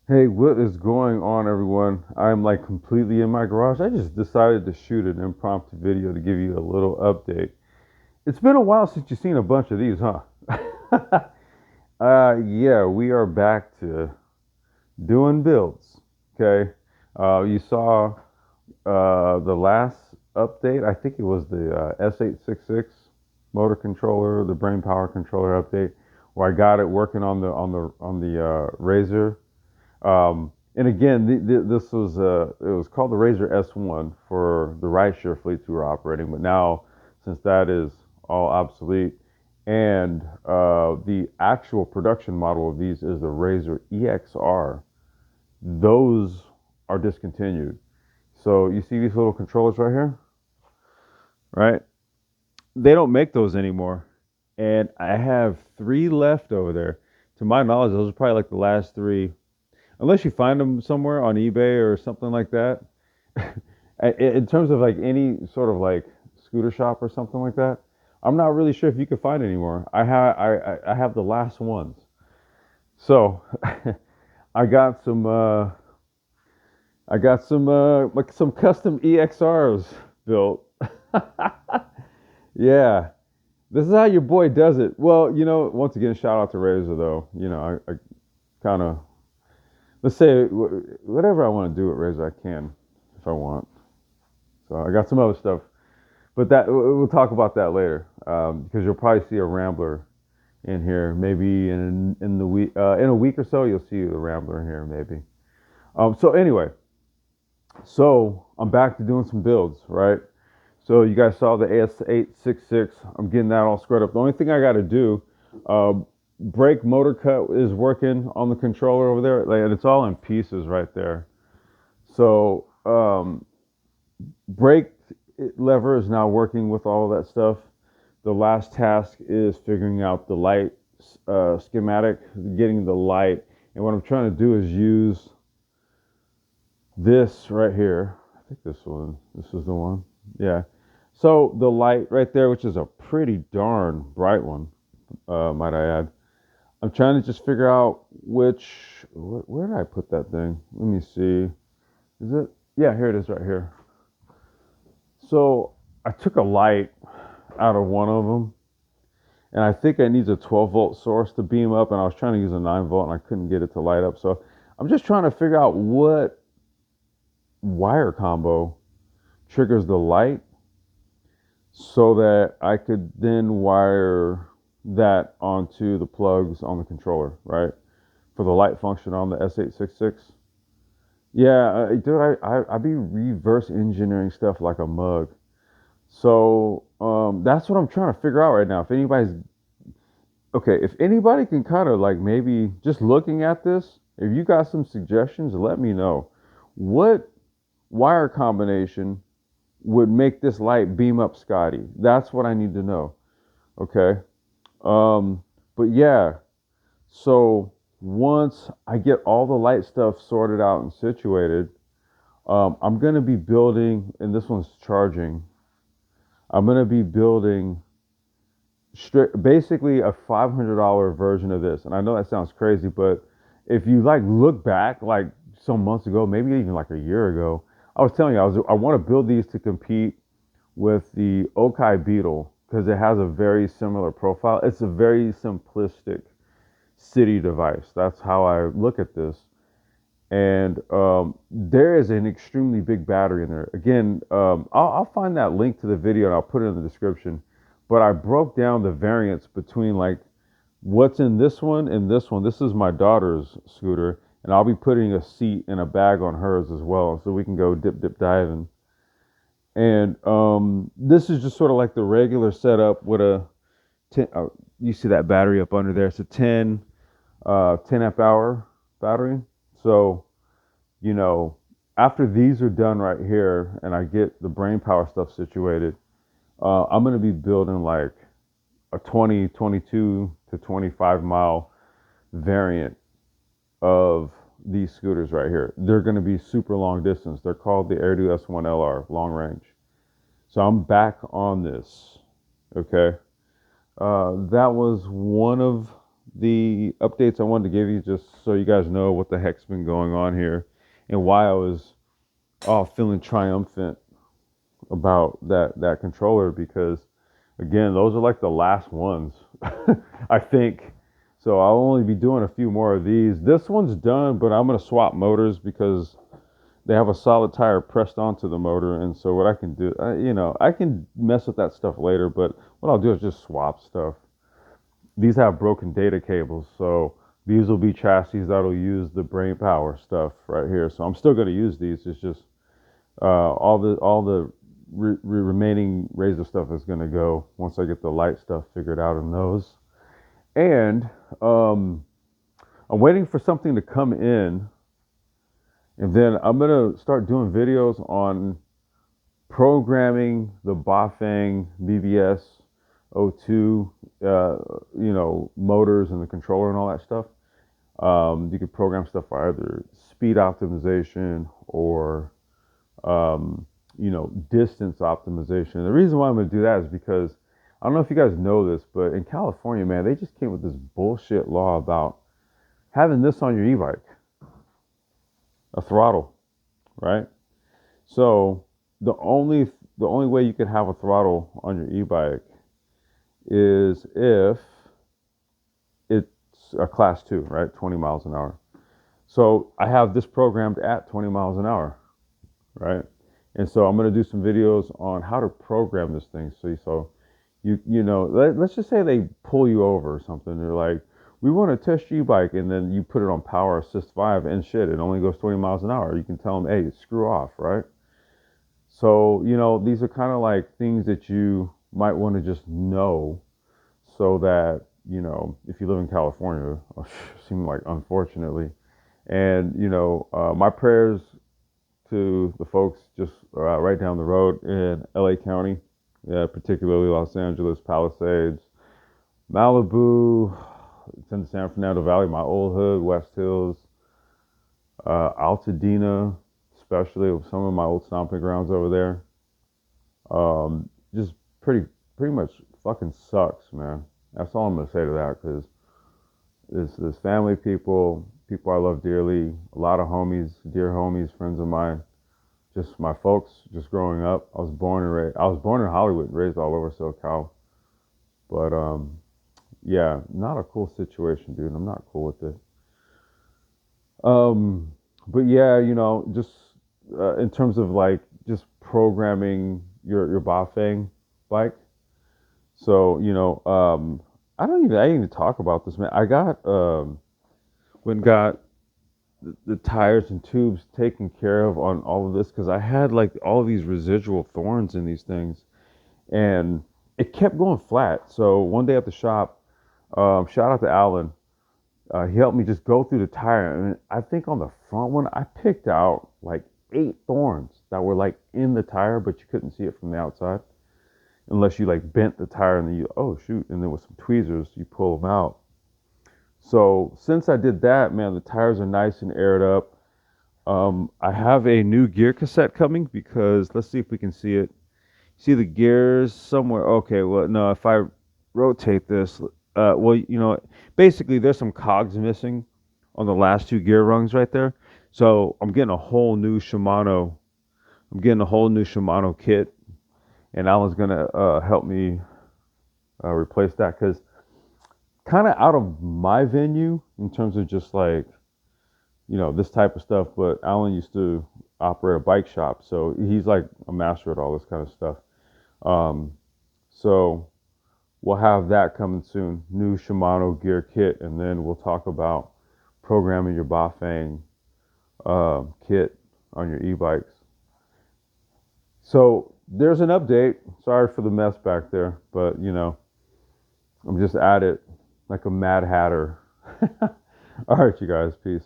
Hey, what is going on, everyone? I'm like completely in my garage. I just decided to shoot an impromptu video to give you a little update. It's been a while since you've seen a bunch of these, huh? Yeah, we are back to doing builds. Okay. You saw the last update. I think it was the S866 motor controller, the brain power controller update, where I got it working on the Razor. And again, this was it was called the Razor S1 for the rideshare fleets we were operating, but now since that is all obsolete, and the actual production model of these is the Razor EXR, those are discontinued. So you see these little controllers right here, right? They don't make those anymore, and I have three left over there. To my knowledge, those are probably like the last three, unless you find them somewhere on eBay or something like that. In terms of like any sort of like scooter shop or something like that, I'm not really sure if you can find anymore. I have the last ones. So I got some like some custom EXRs built. Yeah, this is how your boy does it. Well, once again, shout out to Razor though. I kind of, let's say whatever I want to do with Razor, I can if I want. So I got some other stuff, but that we'll talk about that later, because you'll probably see a Rambler in here. Maybe in the week in a week or so, you'll see the Rambler in here maybe. So anyway, so I'm back to doing some builds, right? So you guys saw the AS866. I'm getting that all squared up. The only thing I got to do, uh, brake motor cut is working on the controller over there, and it's all in pieces right there. So brake lever is now working with all of that stuff. The last task is figuring out the light schematic, getting the light. And what I'm trying to do is use this right here. I think this is the one. Yeah. So the light right there, which is a pretty darn bright one, might I add. I'm trying to just figure out where did I put that thing? Let me see. Is it? Yeah, here it is right here. So I took a light out of one of them, and I think it needs a 12-volt source to beam up, and I was trying to use a 9-volt, and I couldn't get it to light up. So I'm just trying to figure out what wire combo triggers the light so that I could then wire that onto the plugs on the controller, right? For the light function on the S866. Yeah, dude, I be reverse engineering stuff like a mug. So that's what I'm trying to figure out right now. If anybody can kind of like maybe just looking at this, if you got some suggestions, let me know. What wire combination would make this light beam up Scotty? That's what I need to know. Okay. Um, but yeah, so once I get all the light stuff sorted out and situated, I'm gonna be building, and this one's charging. I'm gonna be building basically a $500 version of this. And I know that sounds crazy, but if you like look back like some months ago, maybe even like a year ago, I was telling you I want to build these to compete with the Okai Beetle because it has a very similar profile. It's a very simplistic city device. That's how I look at this. And there is an extremely big battery in there. Again, I'll find that link to the video and I'll put it in the description. But I broke down the variance between like what's in this one and this one. This is my daughter's scooter, and I'll be putting a seat and a bag on hers as well, so we can go dip diving. And this is just sort of like the regular setup with a 10. You see that battery up under there? It's a 10 amp hour battery. So you know, after these are done right here, and I get the brain power stuff situated, I'm going to be building like a 20, 22 to 25 mile variant of these scooters right here. They're going to be super long distance. They're called the Aerdu S1LR, long range. So I'm back on this. Okay. That was one of the updates I wanted to give you, just so you guys know what the heck's been going on here and why I was feeling triumphant about that controller, because again, those are like the last ones. I think. So I'll only be doing a few more of these. This one's done, but I'm gonna swap motors because they have a solid tire pressed onto the motor, and so what I can do, I can mess with that stuff later, but what I'll do is just swap stuff. These have broken data cables, so these will be chassis that'll use the brain power stuff right here. So I'm still going to use these. It's just all the remaining Razor stuff is going to go once I get the light stuff figured out in those. And I'm waiting for something to come in, and then I'm going to start doing videos on programming the Bafang BBS O2, motors and the controller and all that stuff. You could program stuff for either speed optimization or, distance optimization. The reason why I'm going to do that is because I don't know if you guys know this, but in California, man, they just came with this bullshit law about having this on your e-bike, a throttle, right? So the only way you can have a throttle on your e-bike is if it's a class 2, right? 20 miles an hour. So I have this programmed at 20 miles an hour, right? And so I'm going to do some videos on how to program this thing. Let's just say they pull you over or something. They're like, we want to test your e-bike, and then you put it on power assist 5 and shit, it only goes 20 miles an hour. You can tell them, hey, screw off, right? So, these are kind of like things that you might want to just know, so that, if you live in California, seem like unfortunately, and, my prayers to the folks just right down the road in LA County, particularly Los Angeles, Palisades, Malibu, it's in the San Fernando Valley, my old hood, West Hills, Altadena, especially with some of my old stomping grounds over there. Just pretty much fucking sucks, man. That's all I'm gonna say to that, because this family, people I love dearly, a lot of homies, dear homies, friends of mine, just my folks, just growing up. I was born in Hollywood, raised all over SoCal, but yeah, not a cool situation, dude. I'm not cool with it. Um, but yeah, just in terms of like just programming your Bafang bike. So I didn't even talk about this, man. I got went and got the tires and tubes taken care of on all of this, because I had like all of these residual thorns in these things, and it kept going flat. So one day at the shop, shout out to Alan. He helped me just go through the tire, and I think on the front one I picked out like 8 thorns that were like in the tire, but you couldn't see it from the outside unless you like bent the tire, and then oh shoot, and then with some tweezers you pull them out. So since I did that, man, the tires are nice and aired up. I have a new gear cassette coming, because let's see if we can see it. See the gears somewhere? Okay, well, no, if I rotate this, well, basically there's some cogs missing on the last 2 gear rungs right there. So I'm getting a whole new Shimano. I'm getting a whole new Shimano kit, and Alan's gonna help me replace that, because kind of out of my venue in terms of just like, this type of stuff. But Alan used to operate a bike shop, so he's like a master at all this kind of stuff. So we'll have that coming soon, new Shimano gear kit, and then we'll talk about programming your Bafang kit on your e-bikes. So there's an update. Sorry for the mess back there, but I'm just at it like a mad hatter. All right, you guys, peace.